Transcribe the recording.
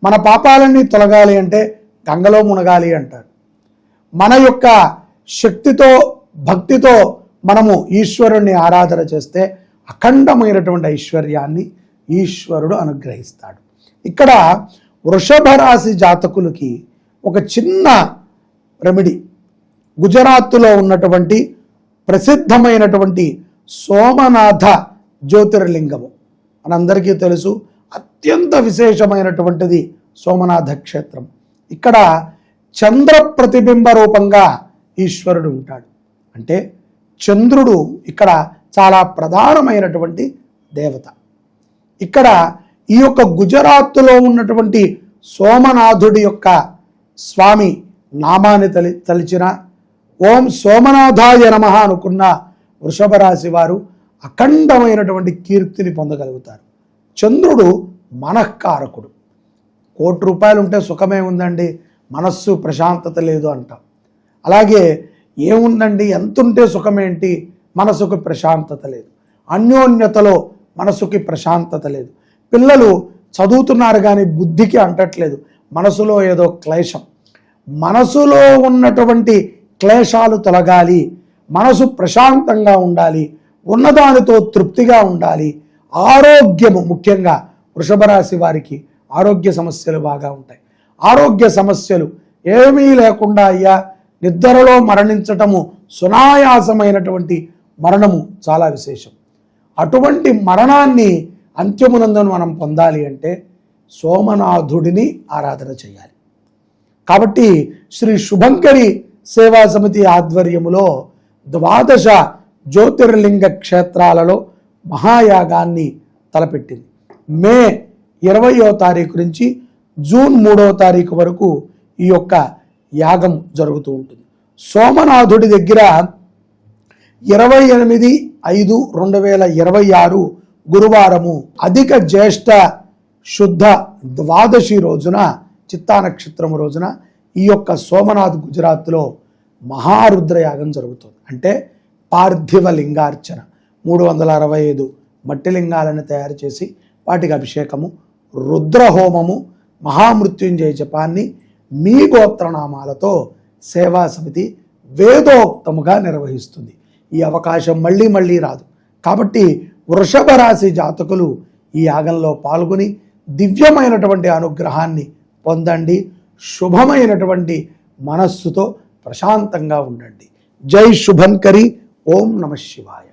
మన పాపాలన్నీ తొలగాలి అంటే గంగలో మునగాలి అంటారు. మన యొక్క శక్తితో భక్తితో మనము ఈశ్వరుణ్ణి ఆరాధన చేస్తే అఖండమైనటువంటి ఐశ్వర్యాన్ని ఈశ్వరుడు అనుగ్రహిస్తాడు. ఇక్కడ వృషభ రాశి జాతకులకి ఒక చిన్న రెమెడీ, గుజరాత్లో ఉన్నటువంటి ప్రసిద్ధమైనటువంటి సోమనాథ జ్యోతిర్లింగము మనందరికీ తెలుసు. అత్యంత విశేషమైనటువంటిది సోమనాథ క్షేత్రం. ఇక్కడ చంద్ర ప్రతిబింబ రూపంగా ఈశ్వరుడు ఉంటాడు. అంటే చంద్రుడు ఇక్కడ చాలా ప్రధానమైనటువంటి దేవత. ఇక్కడ ఈ యొక్క గుజరాత్లో ఉన్నటువంటి సోమనాథుడి యొక్క స్వామి నామాన్ని తలిచిన ఓం సోమనాథాయ నమః అనుకున్న వృషభ రాశి వారు అఖండమైనటువంటి కీర్తిని పొందగలుగుతారు. చంద్రుడు మనఃకారకుడు. ₹1 ఉంటే సుఖమే ఉందండి, మనస్సు ప్రశాంతత లేదు అంటాం. అలాగే ఏముందండి, ఎంతుంటే సుఖమేంటి, మనసుకు ప్రశాంతత లేదు. అన్యోన్యతలో మనసుకి ప్రశాంతత లేదు. పిల్లలు చదువుతున్నారు కానీ బుద్ధికి అంటట్లేదు, మనసులో ఏదో క్లేశం. మనసులో ఉన్నటువంటి క్లేశాలు తొలగాలి, మనసు ప్రశాంతంగా ఉండాలి, ఉన్నదానితో తృప్తిగా ఉండాలి. ఆరోగ్యము ముఖ్యంగా వృషభ రాశి వారికి ఆరోగ్య సమస్యలు బాగా ఉంటాయి. ఆరోగ్య సమస్యలు ఏమీ లేకుండా అయ్యా నిద్రలో మరణించటము సునాయాసమైనటువంటి మరణము చాలా విశేషం. అటువంటి మరణాన్ని అంత్యమునందును మనం పొందాలి అంటే సోమనాథుడిని ఆరాధన చేయాలి. కాబట్టి శ్రీ శుభంకరి సేవా సమితి ఆధ్వర్యములో 12 జ్యోతిర్లింగ క్షేత్రాలలో మహాయాగాన్ని తలపెట్టింది. మే 20వ తారీఖు నుంచి జూన్ 3వ తారీఖు వరకు ఈ యొక్క యాగం జరుగుతూ ఉంటుంది. సోమనాథుడి దగ్గర 28/5/2026 గురువారము అధిక జ్యేష్ఠ శుద్ధ ద్వాదశి రోజున, చిత్తా నక్షత్రం రోజున ఈ యొక్క సోమనాథ్ గుజరాత్లో మహారుద్రయాగం జరుగుతుంది. అంటే పార్థివ లింగార్చన 365 మట్టి లింగాలను తయారు చేసి వాటికి అభిషేకము, రుద్రహోమము, మహామృత్యుంజయ జపాన్ని మీ గోత్రనామాలతో సేవా సమితి వేదోక్తముగా నిర్వహిస్తుంది. ఈ అవకాశం మళ్ళీ మళ్ళీ రాదు. కాబట్టి వృషభ రాశి జాతకులు ఈ యాగంలో పాల్గొని దివ్యమైనటువంటి అనుగ్రహాన్ని పొందండి. శుభమైనటువంటి మనస్సుతో ప్రశాంతంగా ఉండండి. జై శుభంకరి. ఓం నమః శివాయ.